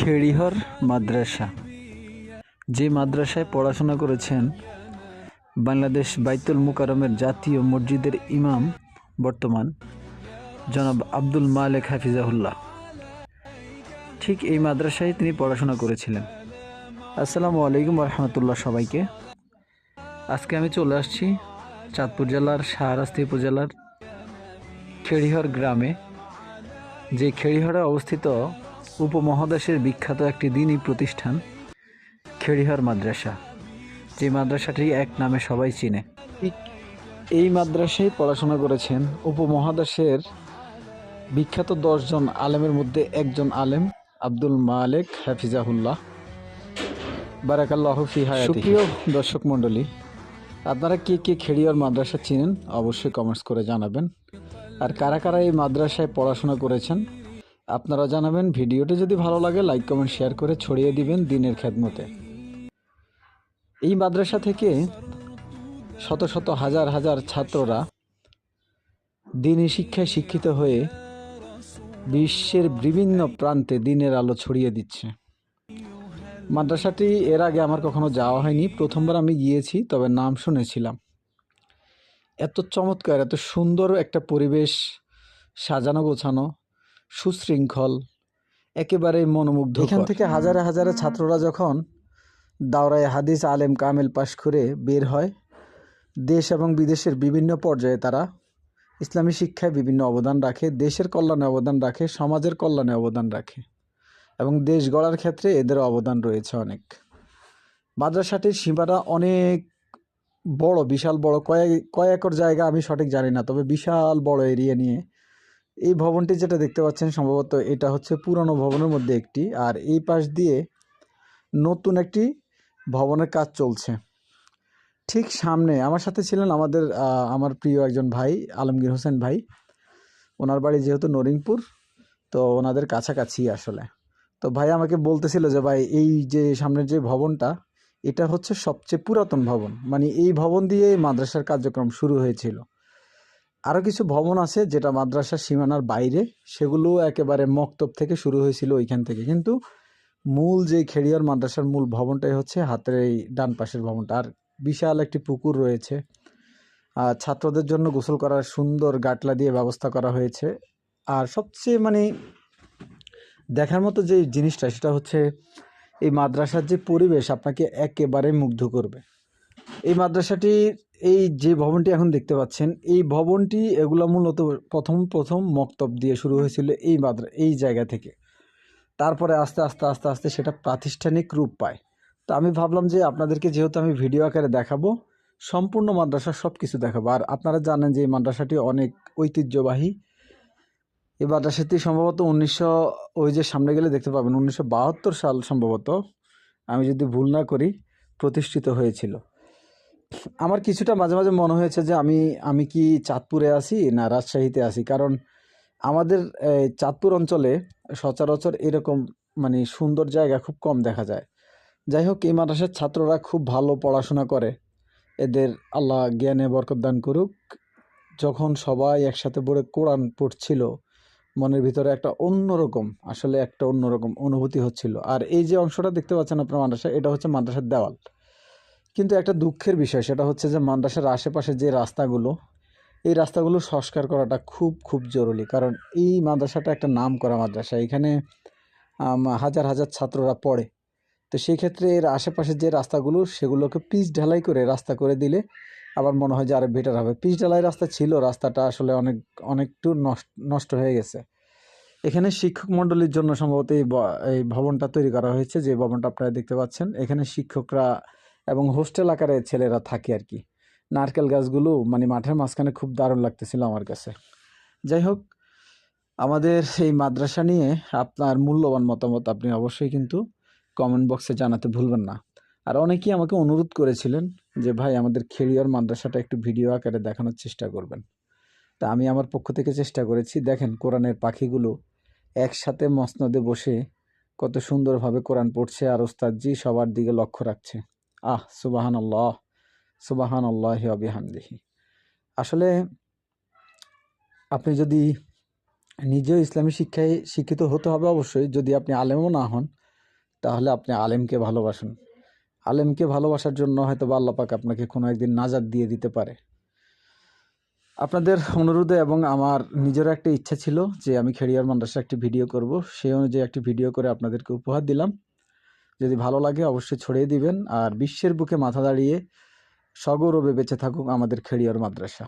খেড়িহর মাদ্রাসা, যে মাদ্রাসায় পড়াশোনা করেছেন বাংলাদেশ বাইতুল মুকাররমের জাতীয় মসজিদের ইমাম বর্তমান জনাব আব্দুল মালেক হাফিজাহুল্লাহ, ঠিক এই মাদ্রাসায় তিনি পড়াশোনা করেছিলেন। আসসালামু আলাইকুম রহমতুল্লাহ সবাইকে। আজকে আমি চলে আসছি চাঁদপুর জেলার শাহরাস্তি উপজেলার খেড়িহর গ্রামে, যে খেড়িহরে অবস্থিত উপমহাদেশের বিখ্যাত একটি দ্বীনি প্রতিষ্ঠান খেড়িহর মাদ্রাসা, যে মাদ্রাসাটি এক নামে সবাই চিনে। এই মাদ্রাসায় পড়াশোনা করেছেন উপমহাদেশের বিখ্যাত 10 জন আলেমের মধ্যে একজন আলেম আব্দুল মালেক হাফিজাহুল্লাহ, বারাকাল্লাহু ফি হায়াতিহি। সুপ্রিয় দর্শক মণ্ডলী, আপনারা কে কে খেড়িহর মাদ্রাসা চিনেন অবশ্যই কমেন্টস করে জানাবেন। আর কারা কারা এই মাদ্রাসায় পড়াশোনা করেছেন আপনারা জানাবেন। ভিডিওটি যদি ভালো লাগে লাইক কমেন্ট শেয়ার করে ছড়িয়ে দিবেন দ্বীনের খেদমতে। এই মাদ্রাসা থেকে শত শত হাজার হাজার ছাত্ররা দ্বীনি শিক্ষায় শিক্ষিত হয়ে বিশ্বের বিভিন্ন প্রান্তে দ্বীনের আলো ছড়িয়ে দিচ্ছে। মাদ্রাসাটি এর আগে আমার কখনো যাওয়া হয়নি, প্রথমবার আমি গিয়েছি, তবে নাম শুনেছিলাম। এত চমৎকার, এত সুন্দর একটা পরিবেশ, সাজানো গোছানো, সুশৃঙ্খল, একেবারে মনোমুগ্ধ। এখান থেকে হাজারে হাজারে ছাত্ররা যখন দাওরায়ে হাদিস আলেম কামেল পাশ করে বের হয়, দেশ এবং বিদেশের বিভিন্ন পর্যায়ে তারা ইসলামী শিক্ষায় বিভিন্ন অবদান রাখে, দেশের কল্যাণে অবদান রাখে, সমাজের কল্যাণে অবদান রাখে এবং দেশ গড়ার ক্ষেত্রে এদের অবদান রয়েছে অনেক। মাদ্রাসাটির সীমানা অনেক বড়, বিশাল বড়, কয়েক একর জায়গা আমি সঠিক জানি না, তবে বিশাল বড় এরিয়া নিয়ে এই ভবনটি যেটা দেখতে পাচ্ছেন সম্ভবত এটা হচ্ছে পুরনো ভবনের মধ্যে একটি। আর এই পাশ দিয়ে নতুন একটি ভবনের কাজ চলছে। ঠিক সামনে আমার সাথে ছিলেন আমার প্রিয় একজন ভাই, আলমগীর হোসেন ভাই। ওনার বাড়ি যেহেতু নরিংপুর, তো ওনাদের কাছাকাছি আসলে। তো ভাই আমাকে বলতেছিল যে ভাই এই যে সামনের যে ভবনটা, এটা হচ্ছে সবচেয়ে পুরাতন ভবন, মানে এই ভবন দিয়ে মাদ্রাসার কার্যক্রম শুরু হয়েছিল। আরও কিছু ভবন আছে যেটা মাদ্রাসার সীমানার বাইরে, সেগুলো একেবারে মক্তব থেকে শুরু হয়েছিল ওইখান থেকে, কিন্তু মূল যে খেড়িহর মাদ্রাসার মূল ভবনটাই হচ্ছে হাতের এই ডান পাশের ভবনটা। আর বিশাল একটি পুকুর রয়েছে, ছাত্রদের জন্য গোসল করার সুন্দর গাটলা দিয়ে ব্যবস্থা করা হয়েছে। আর সবচেয়ে দেখার মতো যে জিনিসটা, সেটা হচ্ছে এই মাদ্রাসার যে পরিবেশ আপনাকে একেবারে মুগ্ধ করবে। এই মাদ্রাসাটির এই যে ভবনটি এখন দেখতে পাচ্ছেন, এই ভবনটি এগুলো মূলত প্রথম মক্তব দিয়ে শুরু হয়েছিল এই জায়গা থেকে। তারপরে আস্তে আস্তে আস্তে আস্তে সেটা প্রাতিষ্ঠানিক রূপ পায়। তো আমি ভাবলাম যে আপনাদেরকে যেহেতু আমি ভিডিও আকারে দেখাবো, সম্পূর্ণ মাদ্রাসার সব কিছু দেখাবো। আর আপনারা জানেন যে এই মাদ্রাসাটি অনেক ঐতিহ্যবাহী। এই মাদ্রাসাটি সম্ভবত ওই যে সামনে গেলে দেখতে পাবেন 1972 সাল সম্ভবত, আমি যদি ভুল না করি, প্রতিষ্ঠিত হয়েছিল। আমার কিছুটা মাঝে মাঝে মনে হয়েছে যে আমি কি চাঁদপুরে আছি না রাজশাহীতে আছি, কারণ আমাদের চাঁদপুর অঞ্চলে সচরাচর এরকম সুন্দর জায়গা খুব কম দেখা যায়। যাই হোক, এই মাদ্রাসার ছাত্ররা খুব ভালো পড়াশোনা করে, এদের আল্লাহ জ্ঞানে বরকত দান করুক। যখন সবাই একসাথে পড়ে কোরআন পড়ছিল, মনের ভিতরে একটা অন্যরকম অনুভূতি হচ্ছিল। আর এই যে অংশটা দেখতে পাচ্ছেন আপনার মাদ্রাসা, এটা হচ্ছে মাদ্রাসার দেওয়াল। কিন্তু একটা দুঃখের বিষয়, সেটা হচ্ছে যে মাদ্রাসার আশেপাশে যে রাস্তাগুলো, এই রাস্তাগুলো সংস্কার করাটা খুব খুব জরুরি। কারণ এই মাদ্রাসাটা একটা নাম করা মাদ্রাসা, এখানে হাজার হাজার ছাত্ররা পড়ে। তো সেই ক্ষেত্রে এর আশেপাশে যে রাস্তাগুলো, সেগুলোকে পিচ ঢালাই করে রাস্তা করে দিলে আবার মনে হয় যে আরও বেটার হবে। পিচ ঢালাই রাস্তা ছিল, রাস্তাটা আসলে অনেকটু নষ্ট হয়ে গেছে। এখানে শিক্ষক মণ্ডলীর জন্য সম্ভবত এই ভবনটা তৈরি করা হয়েছে, যে ভবনটা আপনারা দেখতে পাচ্ছেন। এখানে শিক্ষকরা এবং হোস্টেল আকারে ছেলেরা থাকে আর কি। নারকেল গাছগুলো মাঠের মাঝখানে খুব দারুণ লাগতেছিল আমার কাছে। যাই হোক, আমাদের এই মাদ্রাসা নিয়ে আপনার মূল্যবান মতামত আপনি অবশ্যই কিন্তু কমেন্ট বক্সে জানাতে ভুলবেন না। আর অনেকেই আমাকে অনুরোধ করেছিলেন যে ভাই আমাদের খেড়িহর মাদ্রাসাটা একটু ভিডিও আকারে দেখানোর চেষ্টা করবেন। তা আমি আমার পক্ষ থেকে চেষ্টা করেছি। দেখেন কোরআনের পাখিগুলো একসাথে মসনদে বসে কত সুন্দরভাবে কোরআন পড়ছে, আর ওস্তাদজি সবার দিকে লক্ষ্য রাখছে। সুবহানাল্লাহ, সুবহানাল্লাহি ওয়া বিহামদিহি। আসলে আপনি যদি নিজেও ইসলামী শিক্ষায় শিক্ষিত হতে হবে অবশ্যই, যদি আপনি আলেমও না হন, তাহলে আপনি আলেমকে ভালোবাসুন। আলেমকে ভালোবাসার জন্য হয়তো বা আল্লাহ পাক আপনাকে কোনো একদিন নাজাত দিয়ে দিতে পারে। আপনাদের অনুরোধে এবং আমার নিজেরও একটা ইচ্ছা ছিল যে আমি খেড়িয়ার মাদ্রাসার একটি ভিডিও করব, সেই অনুযায়ী একটি ভিডিও করে আপনাদেরকে উপহার দিলাম। যদি ভালো লাগে অবশ্যই ছড়িয়ে দিবেন। আর বিশ্বের বুকে মাথা দাঁড়িয়ে সগৌরবে বেঁচে থাকুক আমাদের খেড়িয়ার মাদ্রাসা।